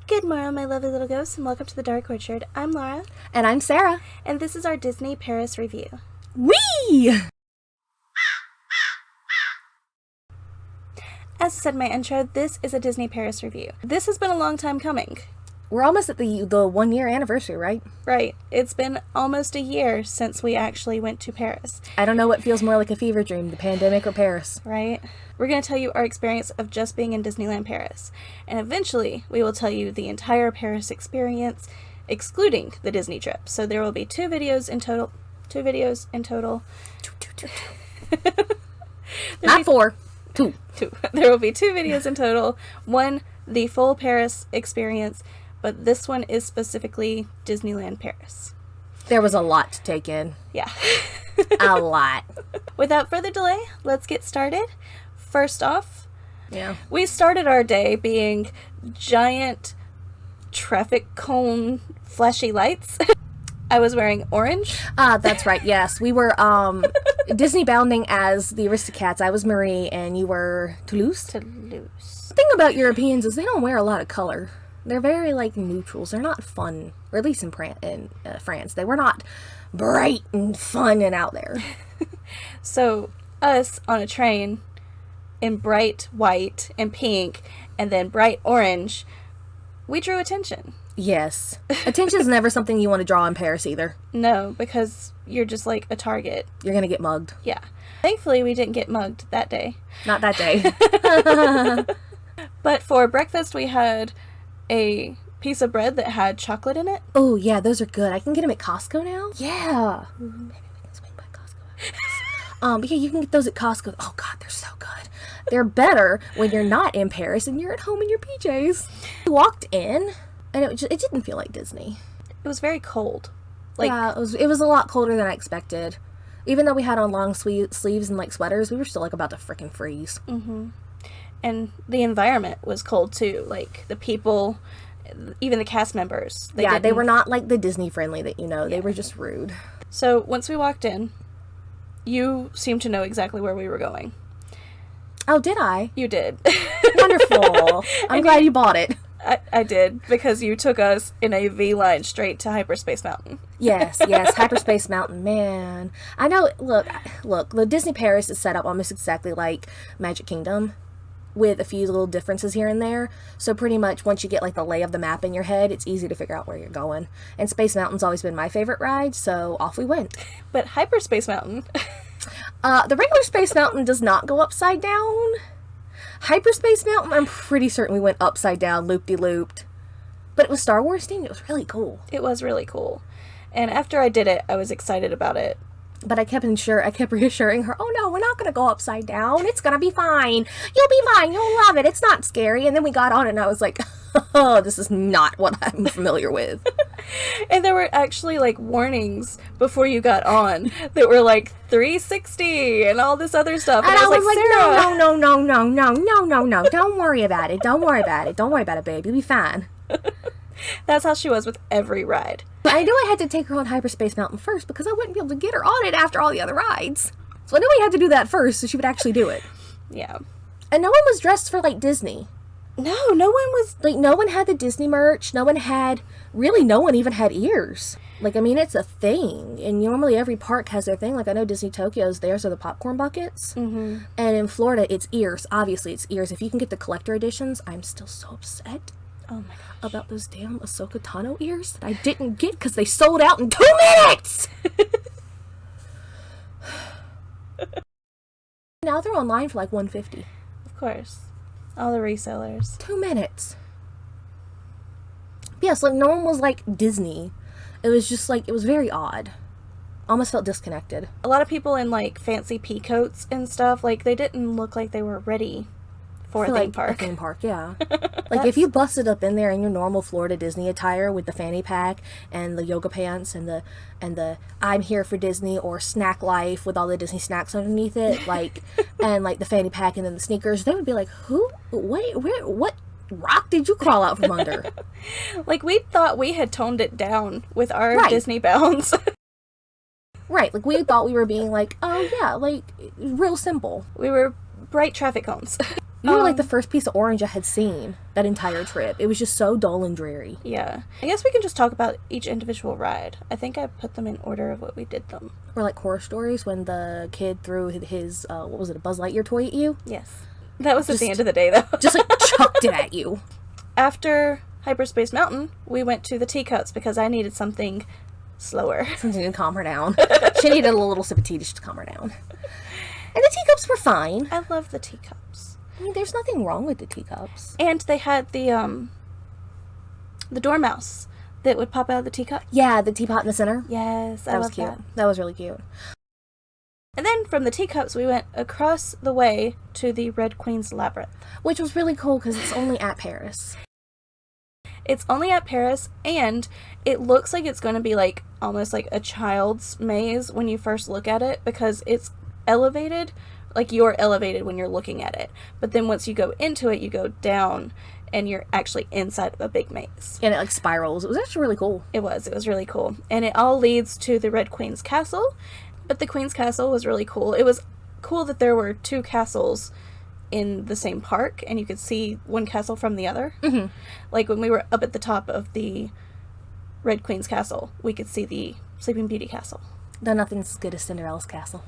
Good morning, my lovely little ghosts, and welcome to the Dark Orchard. I'm Laura. And I'm Sarah. And this is our Disney Paris review. Whee! As I said in my intro, this is a Disney Paris review. This has been a long time coming. We're almost at the 1 year anniversary, right? Right. It's been almost a year since we actually went to Paris. I don't know what feels more like a fever dream, the pandemic or Paris. Right? We're going to tell you our experience of just being in Disneyland Paris. And eventually, we will tell you the entire Paris experience, excluding the Disney trip. So there will be two videos in total. Not four. Two. There will be two videos in total. One, the full Paris experience, but this one is specifically Disneyland Paris. There was a lot to take in. Yeah. A lot. Without further delay, let's get started. First off, we started our day being giant traffic cone flashy lights. I was wearing orange. That's right, yes. We were Disney bounding as the Aristocats. I was Marie and you were Toulouse. The thing about Europeans is they don't wear a lot of color. They're very, neutrals. They're not fun. Or at least in France. They were not bright and fun and out there. So, us on a train in bright white and pink and then bright orange, we drew attention. Yes. Attention is never something you want to draw in Paris either. No, because you're just like a target. You're going to get mugged. Yeah. Thankfully, we didn't get mugged that day. Not that day. But for breakfast, we had a piece of bread that had chocolate in it. Oh, yeah, those are good. I can get them at Costco now. Yeah. Maybe we can swing by Costco. But yeah, you can get those at Costco. Oh, God, they're so good. They're better when you're not in Paris and you're at home in your PJs. We walked in, and it didn't feel like Disney. It was very cold. Yeah, it was a lot colder than I expected. Even though we had on long sleeves and sweaters, we were still about to frickin' freeze. Mm-hmm. And the environment was cold too. The people, even the cast members. They were not the Disney friendly that you know. Yeah. They were just rude. So once we walked in, you seemed to know exactly where we were going. Oh, did I? You did. Wonderful. I'm glad you bought it. I did, because you took us in a V-line straight to Hyperspace Mountain. Yes, Hyperspace Mountain, man. I know, look, the Disney Paris is set up almost exactly like Magic Kingdom, with a few little differences here and there. So pretty much once you get the lay of the map in your head, it's easy to figure out where you're going. And Space Mountain's always been my favorite ride, so off we went. But Hyperspace Mountain... the regular Space Mountain does not go upside down. Hyperspace Mountain, I'm pretty certain we went upside down, loop-de-looped. But it was Star Wars themed. It was really cool. It was really cool. And after I did it, I was excited about it. But I kept reassuring her, oh no, we're not going to go upside down. It's going to be fine. You'll be fine. You'll love it. It's not scary. And then we got on it and I was like, oh, this is not what I'm familiar with. And there were actually warnings before you got on that were 360 and all this other stuff. And I was Sarah. no. Don't worry about it. Don't worry about it, babe. You'll be fine. That's how she was with every ride. But I knew I had to take her on Hyperspace Mountain first because I wouldn't be able to get her on it after all the other rides. So I knew we had to do that first so she would actually do it. Yeah. And no one was dressed for Disney. No one was... no one had the Disney merch. No one even had ears. It's a thing. And normally every park has their thing. I know Disney Tokyo's, theirs are the popcorn buckets. Mm-hmm. And in Florida, it's ears. Obviously, it's ears. If you can get the collector editions, I'm still so upset. Oh my gosh. About those damn Ahsoka Tano ears that I didn't get because they sold out in 2 minutes! Now they're online for $150. Of course. All the resellers. 2 minutes. Yes, no one was Disney. It was just it was very odd. Almost felt disconnected. A lot of people in fancy pea coats and stuff, they didn't look like they were ready for a theme park. A theme park, yeah. If you busted up in there in your normal Florida Disney attire with the fanny pack and the yoga pants and the I'm here for Disney or snack life with all the Disney snacks underneath it, and the fanny pack and then the sneakers, they would be like, who? What rock did you crawl out from under? We thought we had toned it down with our Disney bounds. Right, we thought we were being oh yeah, real simple. We were bright traffic cones. You were like the first piece of orange I had seen that entire trip. It was just so dull and dreary. Yeah. I guess we can just talk about each individual ride. I think I put them in order of what we did them. Or like horror stories when the kid threw his what was it, a Buzz Lightyear toy at you? Yes. That was at the end of the day, though. Just like chucked it at you. After Hyperspace Mountain, we went to the teacups because I needed something slower. Something to calm her down. She needed a little sip of tea just to calm her down. And the teacups were fine. I love the teacups. I mean, there's nothing wrong with the teacups. And they had the dormouse that would pop out of the teacup. Yeah, the teapot in the center. Yes, that was cute. That was really cute. And then from the teacups, we went across the way to the Red Queen's Labyrinth. Which was really cool because it's only at Paris. It's only at Paris, and it looks like it's going to be like almost like a child's maze when you first look at it, because it's elevated, like you're elevated when you're looking at it. But then once you go into it, you go down, and you're actually inside of a big maze. And it like spirals. It was actually really cool. It was really cool. And it all leads to the Red Queen's Castle. But the Queen's Castle was really cool. It was cool that there were two castles in the same park, and you could see one castle from the other. Mm-hmm. Like when we were up at the top of the Red Queen's Castle, we could see the Sleeping Beauty Castle. Though nothing's as good as Cinderella's castle.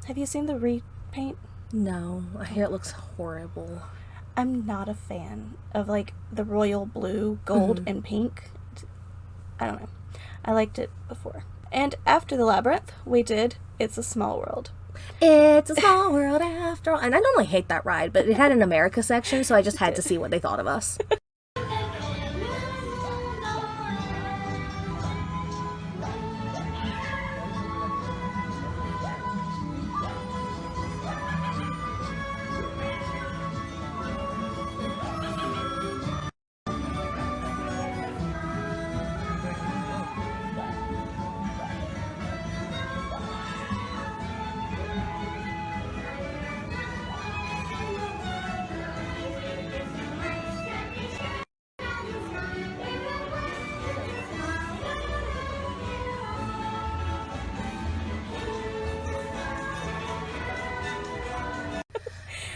Have you seen the repaint? No, I hear it looks horrible. I'm not a fan of like the royal blue, gold, and pink. I don't know. I liked it before. And after the labyrinth, we did It's a Small World. It's a small world after all. And I normally hate that ride, but it had an America section, so I just had to see what they thought of us.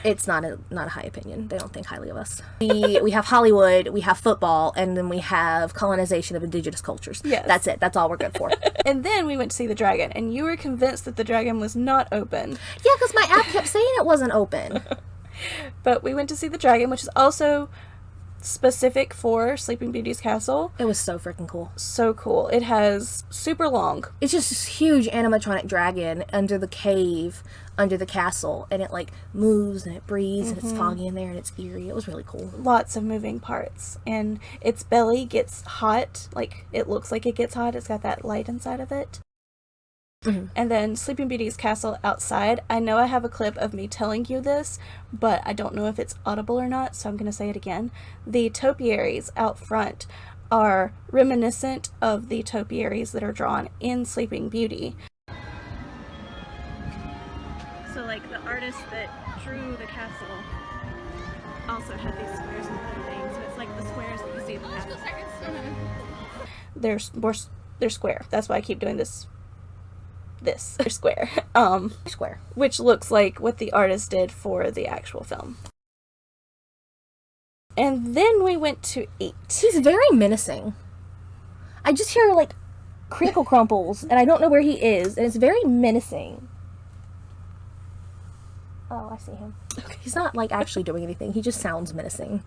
It's not a high opinion. They don't think highly of us. We have Hollywood, we have football, and then we have colonization of indigenous cultures. Yes. That's it. That's all we're good for. And then we went to see the dragon, and you were convinced that the dragon was not open. Yeah, because my app kept saying it wasn't open. But we went to see the dragon, which is also specific for Sleeping Beauty's castle. It was so freaking cool. So cool. It has super long. It's just this huge animatronic dragon under the cave, under the castle, and it like moves and it breathes and it's foggy in there and it's eerie. It was really cool. Lots of moving parts, and its belly gets hot. Like, it looks like it gets hot. It's got that light inside of it. And then Sleeping Beauty's castle outside. I know I have a clip of me telling you this, but I don't know if it's audible or not, so I'm going to say it again. The topiaries out front are reminiscent of the topiaries that are drawn in Sleeping Beauty. So, like, the artist that drew the castle also had these squares and everything, so it's like the squares that you see in the castle. They're square. That's why I keep doing this. They're square. Square. Which looks like what the artist did for the actual film. And then we went to eat. He's very menacing. I just hear like crinkle crumples and I don't know where he is, and it's very menacing. Oh, I see him. Okay. He's not like actually doing anything. He just sounds menacing.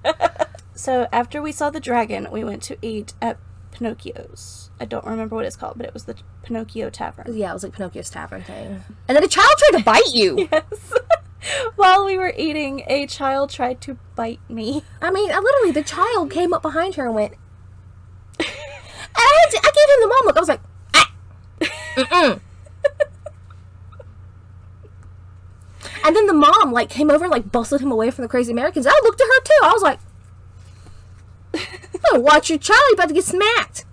So after we saw the dragon, we went to eat at Pinocchio's. I don't remember what it's called, but it was the Pinocchio Tavern. Yeah, it was like Pinocchio's Tavern thing. And then a child tried to bite you! Yes. While we were eating, a child tried to bite me. I mean, literally, the child came up behind her and went... and I gave him the mom look. I was like, ah! Mm-mm. And then the mom, like, came over and, like, bustled him away from the crazy Americans. I looked at her, too. I was like... Oh, watch your child, you're about to get smacked.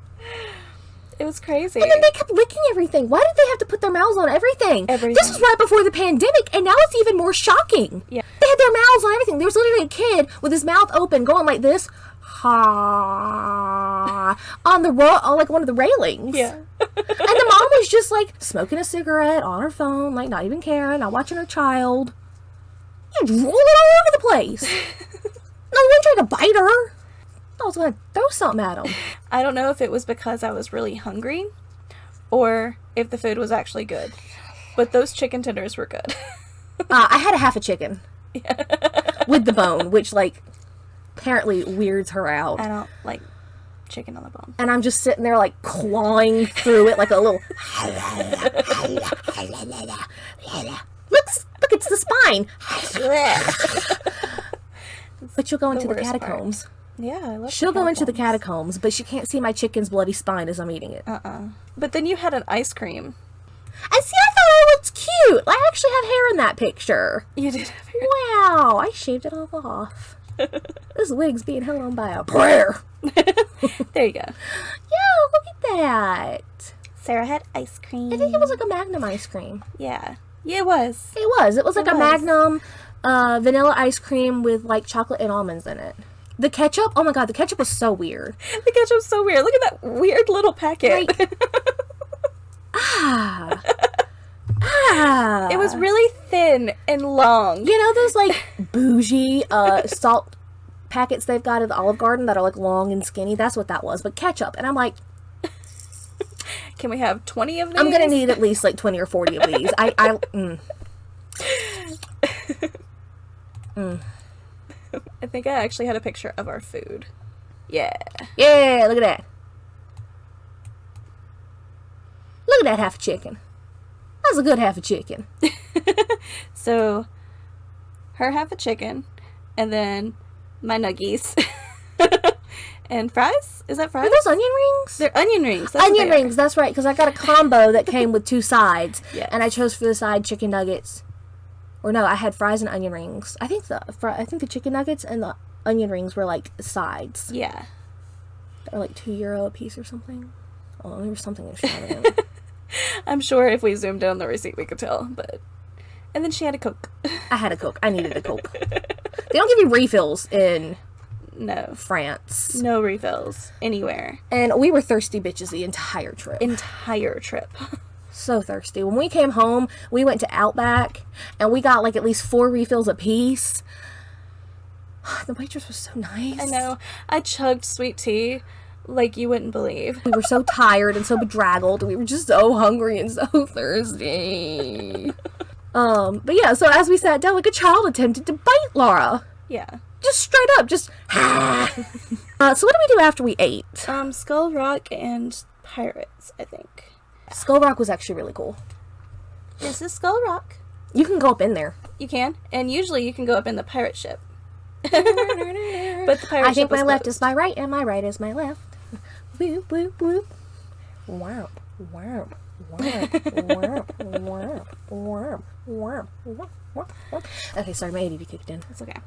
It was crazy. And then they kept licking everything. Why did they have to put their mouths on everything? This was right before the pandemic, and now it's even more shocking. Yeah. They had their mouths on everything. There was literally a kid with his mouth open going like this, ha, on like one of the railings. Yeah. And the mom was just like smoking a cigarette on her phone, like not even caring, not watching her child. You drooling all over the place. No one tried to bite her. I was going to throw something at him. I don't know if it was because I was really hungry or if the food was actually good. But those chicken tenders were good. I had a half a chicken. Yeah. With the bone, which, like, apparently weirds her out. I don't like chicken on the bone. And I'm just sitting there, like, clawing through it like a little... Look, it's the spine. But she'll go into the catacombs. Part. Yeah, I love She'll go into the catacombs, but she can't see my chicken's bloody spine as I'm eating it. But then you had an ice cream. And see, I thought I looked cute. I actually have hair in that picture. You did have hair. Wow, I shaved it all off. This wig's being held on by a prayer. There you go. Yeah, look at that. Sarah had ice cream. I think it was like a Magnum ice cream. Yeah. Yeah, it was. It was. It was like a Magnum vanilla ice cream with like chocolate and almonds in it. The ketchup, oh my god, the ketchup was so weird. The ketchup's so weird. Look at that weird little packet. Like, It was really thin and long. You know those like bougie salt packets they've got at the Olive Garden that are like long and skinny? That's what that was, but ketchup. And I'm like, can we have 20 of these? I'm gonna need at least like 20 or 40 of these. I think I actually had a picture of our food. Yeah. Yeah, look at that. Look at that half a chicken. That's a good half a chicken. So, her half a chicken, and then my nuggies. And fries? Is that fries? Are those onion rings? They're onion rings. Onion rings, that's right, because I got a combo that came with 2 sides. Yes. And I chose for the side chicken nuggets. Or no, I had fries and onion rings. I think the chicken nuggets and the onion rings were like sides. Yeah. They're like €2 a piece or something. Oh, there was something extravagant. I'm sure if we zoomed in on the receipt we could tell, but... And then she had a Coke. I had a Coke. I needed a Coke. They don't give you refills in... No. France. No refills. Anywhere. And we were thirsty bitches the entire trip. So thirsty. When we came home, we went to Outback, and we got like at least 4 refills apiece. The waitress was so nice. I know. I chugged sweet tea like you wouldn't believe. We were so tired and so bedraggled. We were just so hungry and so thirsty. But yeah, so as we sat down, like a child attempted to bite Laura. Yeah. Just straight up, just so what did we do after we ate? Skull Rock and Pirates, I think. Skull Rock was actually really cool. This is Skull Rock. You can go up in there. You can, and usually you can go up in the pirate ship. But the pirate I think ship was my left closed. is my right and my right is my left. Whoop, whoop, whoop. Wow, wow. Okay, sorry, my ADD kicked in. It's okay.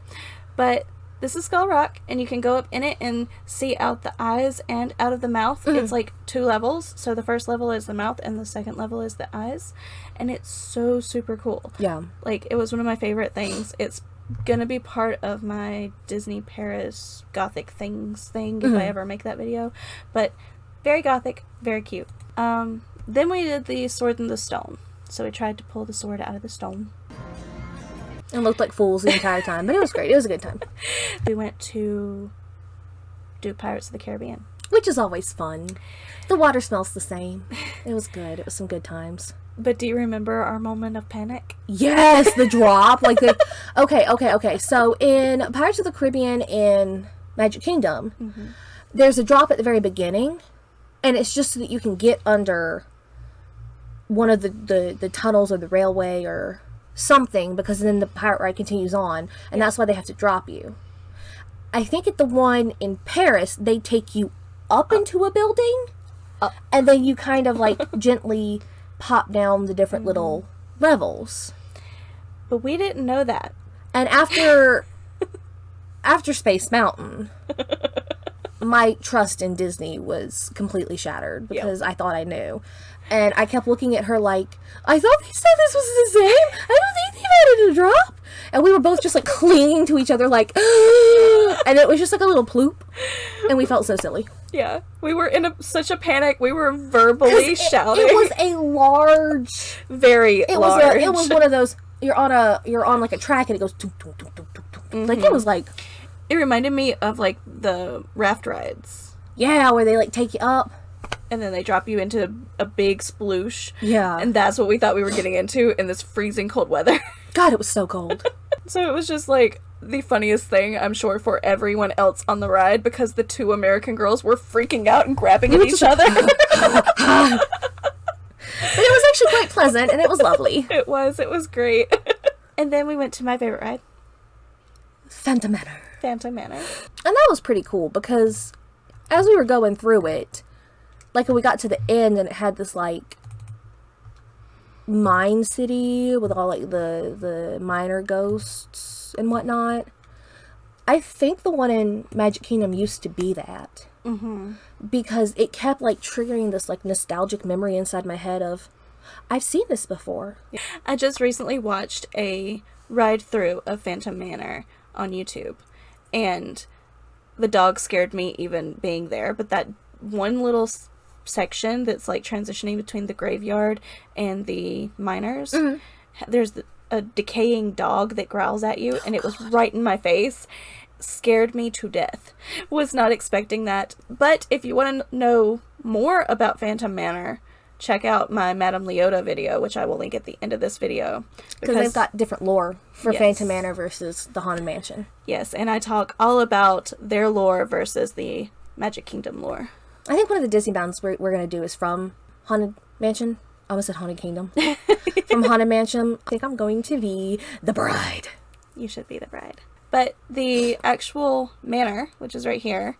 But this is Skull Rock, and you can go up in it and see out the eyes and out of the mouth. Mm-hmm. It's like 2 levels. So the first level is the mouth, and the second level is the eyes. And it's so super cool. Yeah. Like, it was one of my favorite things. It's gonna be part of my Disney Paris gothic things thing if I ever make that video. But very gothic, very cute. Then we did the sword in the stone. So we tried to pull the sword out of the stone. And looked like fools the entire time, but it was great. It was a good time. We went to do Pirates of the Caribbean. Which is always fun. The water smells the same. It was good. It was some good times. But do you remember our moment of panic? Yes, the drop. Like the Okay. So in Pirates of the Caribbean in Magic Kingdom, there's a drop at the very beginning, and it's just so that you can get under one of the tunnels or the railway or something, because then the pirate ride continues on, and that's why they have to drop you. I think at the one in Paris, they take you up into a building, and then you kind of like gently pop down the different little levels. But we didn't know that. And after Space Mountain, my trust in Disney was completely shattered because I thought I knew. And I kept looking at her like, I thought they said this was the same. I don't think they've added a drop. And we were both just like clinging to each other like, and it was just like a little ploop. And we felt so silly. Yeah. We were in such a panic. We were verbally shouting. It was a large. Very large. It was one of those you're on like a track and it goes tuk, tuk, tuk, tuk, tuk, tuk. Like it was like, it reminded me of like the raft rides. Yeah, where they like take you up and then they drop you into a big sploosh. Yeah. And that's what we thought we were getting into in this freezing cold weather. God, it was so cold. So it was just like the funniest thing, I'm sure, for everyone else on the ride, because the two American girls were freaking out and grabbing at each other. But it was actually quite pleasant, and it was lovely. It was great. And then we went to my favorite ride. Phantom Manor. Phantom Manor. And that was pretty cool, because as we were going through it, like when we got to the end, and it had this, like, mine city with all, like, the miner ghosts and whatnot. I think the one in Magic Kingdom used to be that. Mm-hmm. Because it kept, like, triggering this, like, nostalgic memory inside my head of, I've seen this before. I just recently watched a ride-through of Phantom Manor on YouTube, and the dog scared me even being there, but that one little section that's, like, transitioning between the graveyard and the miners, there's a decaying dog that growls at you, and it was right in my face. Scared me to death. Was not expecting that. But if you want to know more about Phantom Manor, check out my Madame Leota video, which I will link at the end of this video. Because they've got different lore for Yes. Phantom Manor versus the Haunted Mansion. Yes, and I talk all about their lore versus the Magic Kingdom lore. I think one of the Disney bounds we're going to do is from Haunted Mansion. I almost said Haunted Kingdom. From Haunted Mansion. I think I'm going to be the bride. You should be the bride. But the actual manor, which is right here,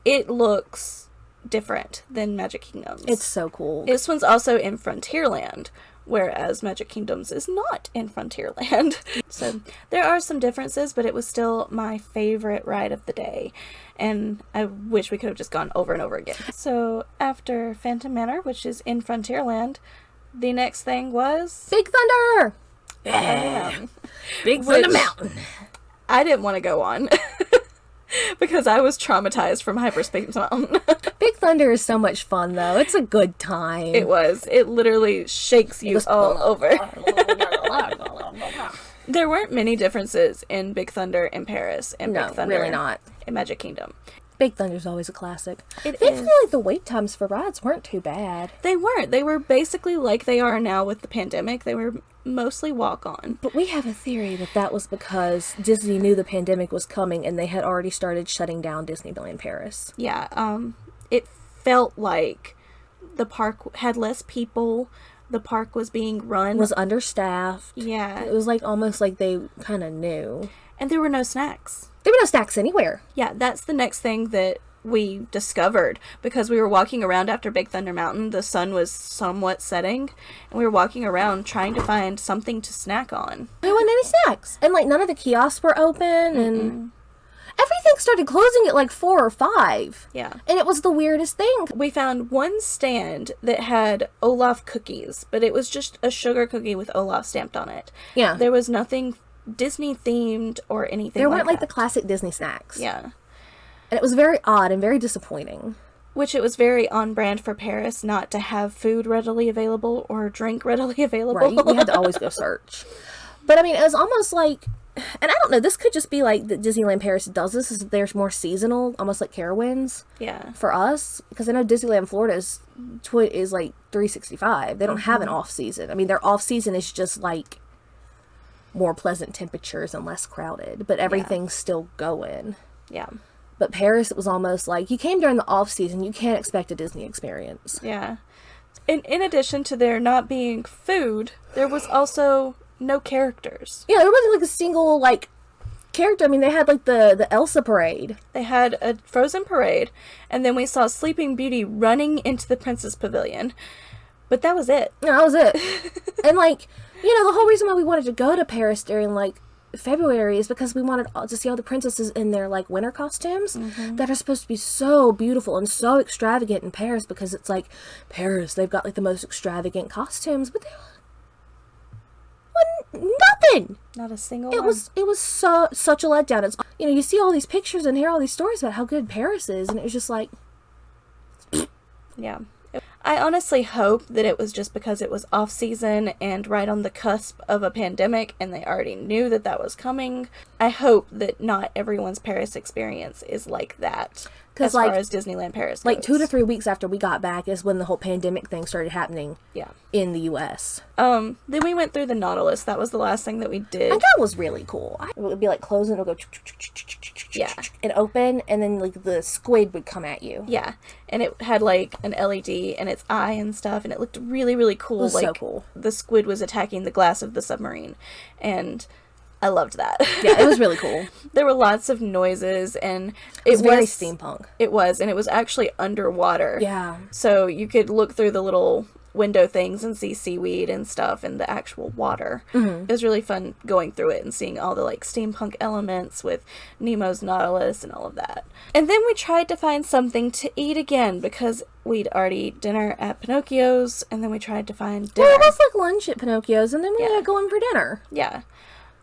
it looks different than Magic Kingdom's. It's so cool. This one's also in Frontierland, whereas Magic Kingdom's is not in Frontierland. So there are some differences, but it was still my favorite ride of the day. And I wish we could have just gone over and over again. So after Phantom Manor, which is in Frontierland, the next thing was Big Thunder! Yeah. Big Thunder Mountain. I didn't want to go on because I was traumatized from Hyperspace Mountain. Big Thunder is so much fun, though. It's a good time. It was. It literally shakes you all over. There weren't many differences in Big Thunder in Paris and No, Big Thunder really not. in Magic Kingdom. Big Thunder's always a classic. It Thankfully, is. like, the wait times for rides weren't too bad. They weren't. They were basically like they are now with the pandemic. They were mostly walk-on. But we have a theory that was because Disney knew the pandemic was coming and they had already started shutting down Disneyland Paris. Yeah, it felt like the park had less people. The park was being run. Was understaffed. Yeah. It was like almost like they kind of knew. And there were no snacks. There were no snacks anywhere. Yeah, that's the next thing that we discovered, because we were walking around after Big Thunder Mountain. The sun was somewhat setting, and we were walking around trying to find something to snack on. There wasn't any snacks. And like none of the kiosks were open and everything started closing at like 4 or 5. Yeah. And it was the weirdest thing. We found one stand that had Olaf cookies, but it was just a sugar cookie with Olaf stamped on it. Yeah. There was nothing Disney themed or anything There like weren't like the that. classic Disney snacks. Yeah. And it was very odd and very disappointing. Which it was very on brand for Paris not to have food readily available or drink readily available. Right. We had to always go search. But I mean, it was almost like, and I don't know, this could just be like that Disneyland Paris does this, is there's more seasonal, almost like Carowinds. Yeah. For us, because I know Disneyland Florida is like 365. They don't have an off season. I mean, their off season is just like more pleasant temperatures and less crowded, but everything's still going. Yeah. But Paris, it was almost like you came during the off season, you can't expect a Disney experience. Yeah. In addition to there not being food, there was also no characters. Yeah, there wasn't like a single like character. I mean, they had like the Elsa parade. They had a Frozen parade, and then we saw Sleeping Beauty running into the Princess Pavilion. But that was it. No, that was it. And like, you know, the whole reason why we wanted to go to Paris during like February is because we wanted to see all the princesses in their like winter costumes that are supposed to be so beautiful and so extravagant in Paris, because it's like Paris, they've got like the most extravagant costumes, but there was nothing. Not a single It one. was such a letdown. It's, you know, you see all these pictures and hear all these stories about how good Paris is, and it was just like, Yeah. I honestly hope that it was just because it was off season and right on the cusp of a pandemic and they already knew that that was coming. I hope that not everyone's Paris experience is like that. As far as Disneyland Paris goes. Like 2 to 3 weeks after we got back is when the whole pandemic thing started happening. Yeah. In the U.S. Then we went through the Nautilus. That was the last thing that we did. And that was really cool. It would be like closing, it would go yeah, and open, and then like the squid would come at you. Yeah, and it had like an LED in its eye and stuff, and it looked really, really cool. It was like, so cool. The squid was attacking the glass of the submarine, and I loved that. Yeah, it was really cool. There were lots of noises, and it was very steampunk. It was, and it was actually underwater. Yeah. So you could look through the little window things and see seaweed and stuff and the actual water. Mm-hmm. It was really fun going through it and seeing all the like steampunk elements with Nemo's Nautilus and all of that. And then we tried to find something to eat again because we'd already eaten dinner at Pinocchio's, and then we tried to find dinner. Well, it was like lunch at Pinocchio's, and then we ended up going for dinner. Yeah.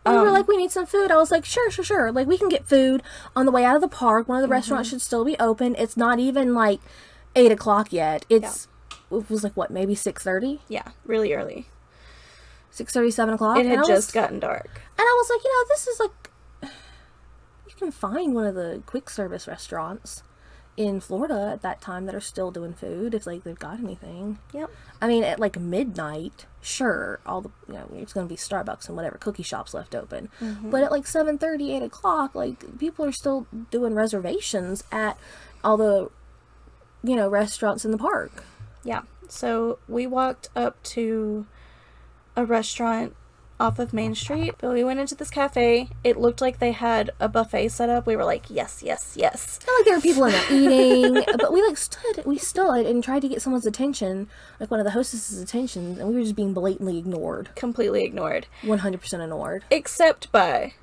And we were like, we need some food. I was like, sure. Like, we can get food on the way out of the park. One of the restaurants should still be open. It's not even like 8 o'clock yet. It was like, what, maybe 6:30? Yeah, really early. 6:30, 7 o'clock? It had just gotten dark. And I was like, this is like, you can find one of the quick service restaurants in Florida at that time that are still doing food if like they've got anything. Yep. I mean, at like midnight, sure, all the it's gonna be Starbucks and whatever cookie shops left open. Mm-hmm. But at like 7:30, 8 o'clock, like people are still doing reservations at all the restaurants in the park. Yeah. So we walked up to a restaurant off of Main Street, but we went into this cafe. It looked like they had a buffet set up. We were like, yes. I felt like there were people in there eating, but we stood and tried to get someone's attention, like one of the hostesses' attention, and we were just being blatantly ignored. Completely ignored. 100% ignored. Except by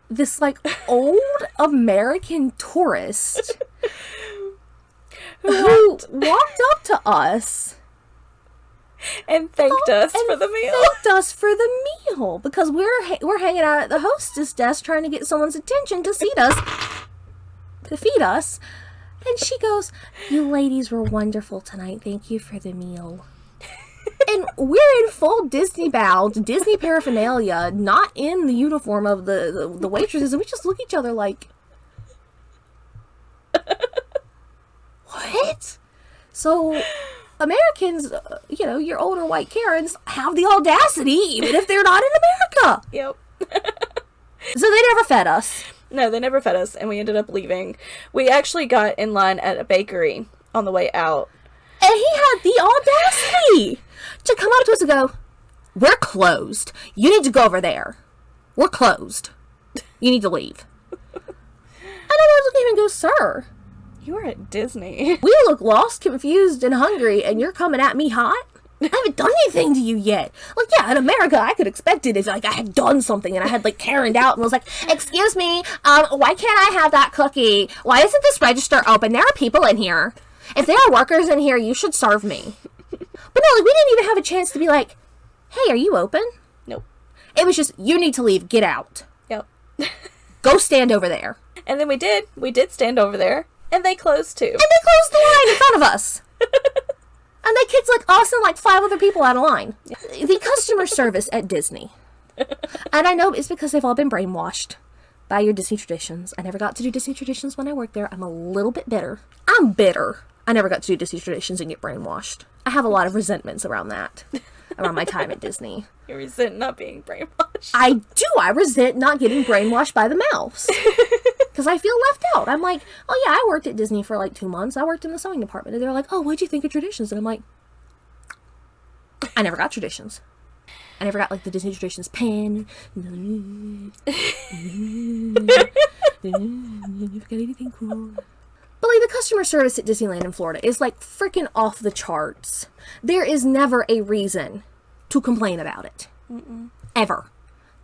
this like old American tourist who walked up to us and thanked us for the meal. Thanked us for the meal because we're hanging out at the hostess desk trying to get someone's attention to feed us. And she goes, "You ladies were wonderful tonight. Thank you for the meal." And we're in full Disney Disney paraphernalia, not in the uniform of the waitresses, and we just look at each other like, what? So Americans, your older white Karens have the audacity, even if they're not in America. Yep. So they never fed us. No, they never fed us, and we ended up leaving. We actually got in line at a bakery on the way out. And he had the audacity to come up to us and go, "We're closed. You need to go over there. We're closed. You need to leave." And I look at him and go, "Sir, you are at Disney. We look lost, confused, and hungry, and you're coming at me hot? I haven't done anything to you yet." Like, yeah, in America, I could expect it if, like, I had done something and I had, like, Karened out and was like, "Excuse me, why can't I have that cookie? Why isn't this register open? There are people in here. If there are workers in here, you should serve me." But no, like, we didn't even have a chance to be like, "Hey, are you open?" Nope. It was just, "You need to leave. Get out. Yep. Go stand over there." And then we did. We did stand over there. And they closed too. And they closed the line in front of us. And they kicked like us and like 5 other people out of line. The customer service at Disney. And I know it's because they've all been brainwashed by your Disney traditions. I never got to do Disney traditions when I worked there. I'm a little bit bitter. I'm bitter. I never got to do Disney traditions and get brainwashed. I have a lot of resentments around that. Around my time at Disney. You resent not being brainwashed. I do. I resent not getting brainwashed by the mouse. Because I feel left out. I'm like, "Oh yeah, I worked at Disney for like 2 months. I worked in the sewing department." And they're like, "Oh, what'd you think of traditions?" And I'm like, I never got traditions. I never got like the Disney traditions pen. Never got anything cool. But like the customer service at Disneyland in Florida is like freaking off the charts. There is never a reason to complain about it. Mm-mm. Ever.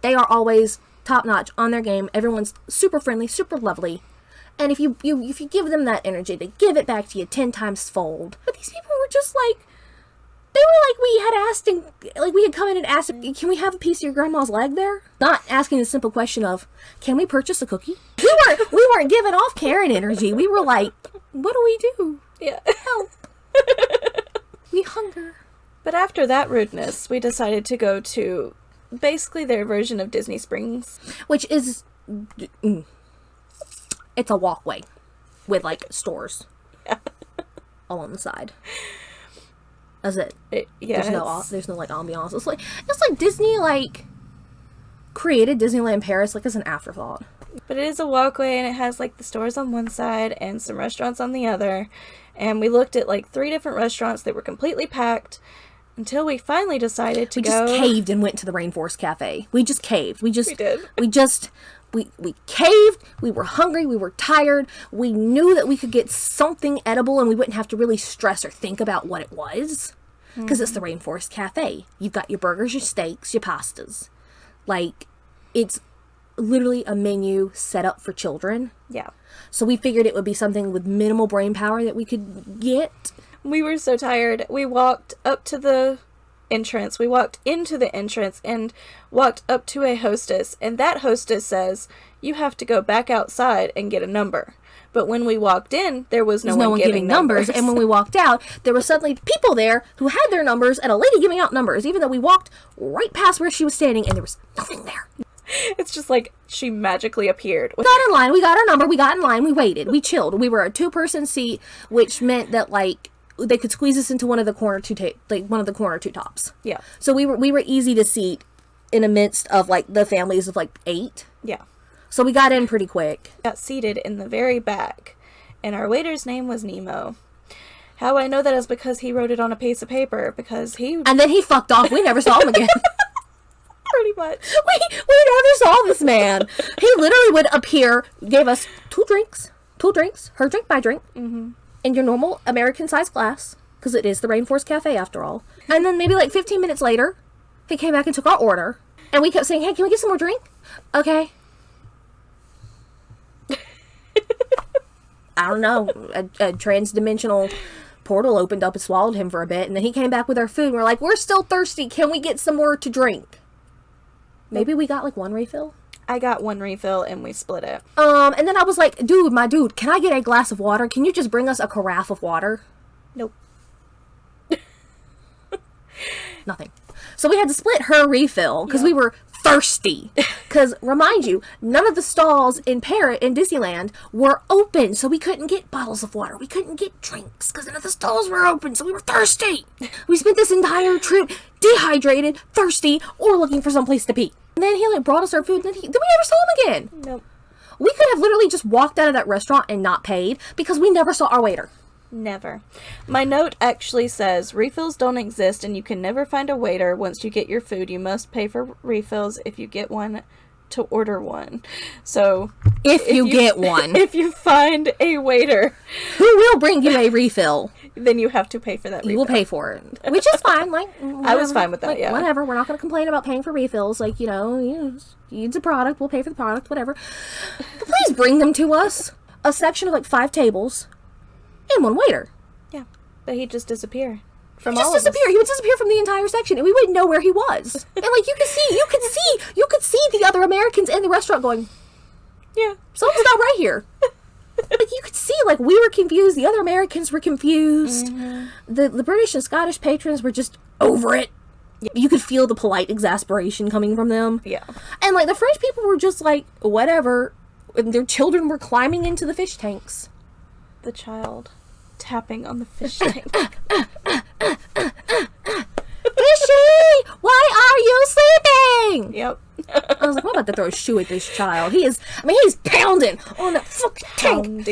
They are always top notch on their game. Everyone's super friendly, super lovely. And if you give them that energy, they give it back to you 10 times fold. But these people were just like, they were like, we had come in and asked, "Can we have a piece of your grandma's leg there?" Not asking the simple question of, "Can we purchase a cookie?" We weren't giving off Karen energy. We were like, "What do we do? Yeah. Help." We hunger. But after that rudeness, we decided to go to basically their version of Disney Springs. Which is... It's a walkway with, like, stores. Yeah. Along the side. That's it. Yeah. There's no, like, ambiance. It's like Disney, like, created Disneyland Paris, like, as an afterthought. But it is a walkway, and it has, like, the stores on one side and some restaurants on the other. And we looked at, like, 3 different restaurants that were completely packed until we finally decided to go. We just caved and went to the Rainforest Cafe. We just caved. We did. We caved. We were hungry. We were tired. We knew that we could get something edible and we wouldn't have to really stress or think about what it was. Because it's the Rainforest Cafe. You've got your burgers, your steaks, your pastas. Like, it's literally a menu set up for children. Yeah. So we figured it would be something with minimal brain power that we could get. We were so tired. We walked up to the entrance. We walked into the entrance and walked up to a hostess. And that hostess says, you have to go back outside and get a number. But when we walked in, there was no one giving numbers. And when we walked out, there were suddenly people there who had their numbers and a lady giving out numbers, even though we walked right past where she was standing and there was nothing there. It's just like she magically appeared. We got in line. We got our number. We got in line. We waited. We chilled. We were a 2-person seat, which meant that, like, they could squeeze us into one of the corner two tops. Yeah. So we were easy to seat in the midst of, like, the families of, like, 8. Yeah. So we got in pretty quick. Got seated in the very back, and our waiter's name was Nemo. How I know that is because he wrote it on a piece of paper, And then he fucked off. We never saw him again. Pretty much. We never saw this man. He literally would appear, gave us 2 drinks, her drink, my drink, in your normal American-sized glass, because it is the Rainforest Cafe after all. And then maybe like 15 minutes later, he came back and took our order, and we kept saying, hey, can we get some more drink? Okay. I don't know, a trans-dimensional portal opened up and swallowed him for a bit, and then he came back with our food, and we're like, we're still thirsty, can we get some more to drink? Maybe we got, like, 1 refill? I got 1 refill, and we split it. And then I was like, my dude, can I get a glass of water? Can you just bring us a carafe of water? Nope. Nothing. So we had to split her refill, because we were thirsty. Because, remind you, none of the stalls in Disneyland were open, so we couldn't get bottles of water. We couldn't get drinks, because none of the stalls were open, so we were thirsty. We spent this entire trip dehydrated, thirsty, or looking for someplace to pee. And then he, like, brought us our food, and then we never saw him again. Nope. We could have literally just walked out of that restaurant and not paid, because we never saw our waiter. Never. My note actually says, refills don't exist and you can never find a waiter. Once you get your food, you must pay for refills if you get one to order one. So, if you get one. If you find a waiter who will bring you a refill, then you have to pay for that refill. You will pay for it. Which is fine. Like, whatever. I was fine with that, like, yeah. Whatever. We're not going to complain about paying for refills. Like, it's a product. We'll pay for the product. Whatever. But please bring them to us. A section of, like, 5 tables. And 1 waiter. Yeah. But he'd just disappear. He would disappear from the entire section, and we wouldn't know where he was. And, like, you could see the other Americans in the restaurant going, yeah, someone's not right here. Like, you could see, like, we were confused, the other Americans were confused, the British and Scottish patrons were just over it. Yeah. You could feel the polite exasperation coming from them. Yeah. And, like, the French people were just like, whatever, and their children were climbing into the fish tanks. The child tapping on the fish tank. Fishy! Why are you sleeping? Yep. I was like, I'm about to throw a shoe at this child. He's pounding on that fucking tank.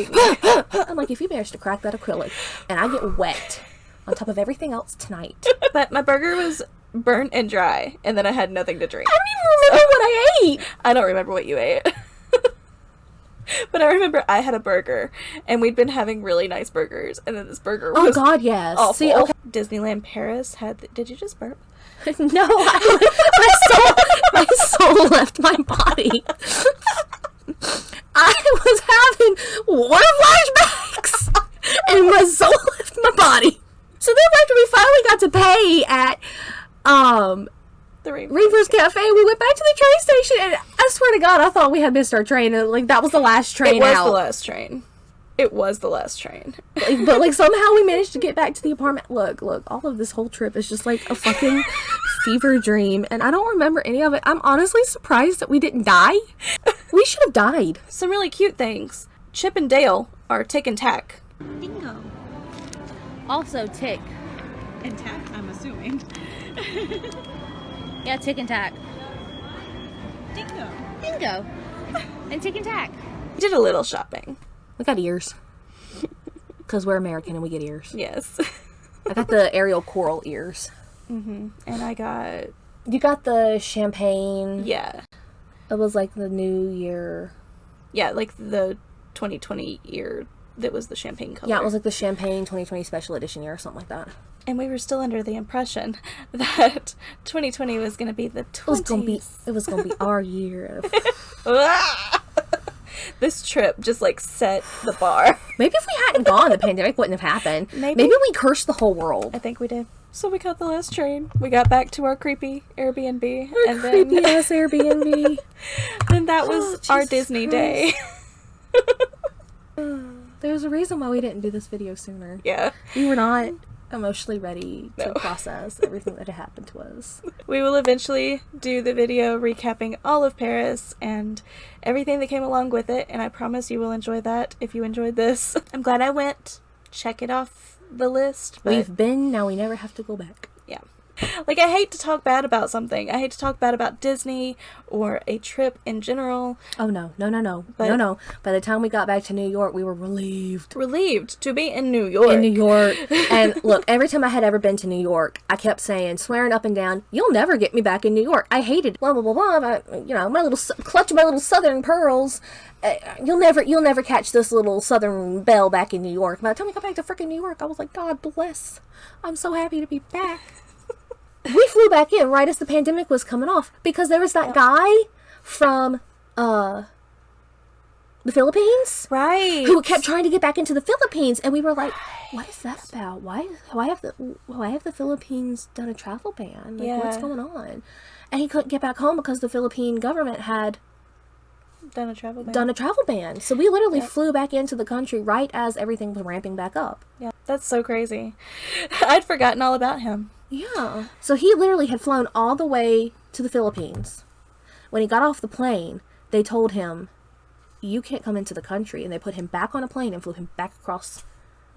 I'm like, if you manage to crack that acrylic and I get wet on top of everything else tonight. But my burger was burnt and dry, and then I had nothing to drink. I don't even remember what I ate. I don't remember what you ate. But I remember I had a burger, and we'd been having really nice burgers, and then this burger was yes. awful. See, okay. Disneyland Paris had... Did you just burp? No, my soul left my body. I was having water flashbacks, and my soul left my body. So then after we finally got to pay at the Rainforest Cafe, we went back to the train station, and I swear to God, I thought we had missed our train, and, like, that was the last train out. It was the last train. It was the last train. But like somehow we managed to get back to the apartment. Look, all of this whole trip is just like a fucking fever dream, and I don't remember any of it. I'm honestly surprised that we didn't die. We should have died. Some really cute things. Chip and Dale are Tick and Tack. Bingo. Also Tick. And Tack, I'm assuming. Yeah, Tick and Tack. Dingo. Bingo. And Tick and Tack. We did a little shopping. We got ears. Because we're American and we get ears. Yes. I got the Ariel Coral ears. And I got... You got the champagne. Yeah. It was like the New Year. Yeah, like the 2020 year that was the champagne color. Yeah, it was like the champagne 2020 special edition year or something like that. And we were still under the impression that 2020 was going to be the 20s. It was gonna be our year. This trip just like set the bar. Maybe if we hadn't gone, the pandemic wouldn't have happened. Maybe we cursed the whole world. I think we did. So we caught the last train. We got back to our creepy Airbnb. Our creepy ass Airbnb. And that was our Jesus Disney Christ. day. There's a reason why we didn't do this video sooner. Yeah. We were not emotionally ready to No. process everything that had happened to us. We will eventually do the video recapping all of Paris and everything that came along with it, and I promise you will enjoy that if you enjoyed this. I'm glad I went. Check it off the list. But We've been, now we never have to go back. yeah. Like, I hate to talk bad about something. I hate to talk bad about Disney or a trip in general. Oh no. But- No. By the time we got back to New York, we were relieved. Relieved to be in New York. In New York. And look, every time I had ever been to New York, I kept saying, swearing up and down, you'll never get me back in New York. I hated blah, blah, blah, blah. But, you know, my little clutch of my little southern pearls. You'll never catch this little southern belle back in New York. By the time we got back to freaking New York, I was like, God bless. I'm so happy to be back. We flew back in right as the pandemic was coming off because there was that guy from the Philippines, Right. who kept trying to get back into the Philippines, and we were like, "What is that about? Why have the Philippines done a travel ban? Like, what's Yeah. going on?" And he couldn't get back home because the Philippine government had Done a travel ban. done a travel ban. So we literally flew back into the country right as everything was ramping back up. Yeah. That's so crazy. I'd forgotten all about him. Yeah. So he literally had flown all the way to the Philippines. When he got off the plane, they told him, you can't come into the country. And they put him back on a plane and flew him back across.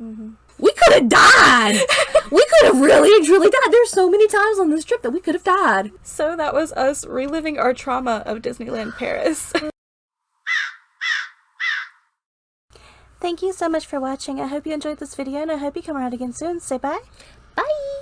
Mm-hmm. We could have died! We could have really and truly died. There's so many times on this trip that we could have died. So that was us reliving our trauma of Disneyland Paris. Thank you so much for watching. I hope you enjoyed this video, and I hope you come around again soon. Say bye. Bye!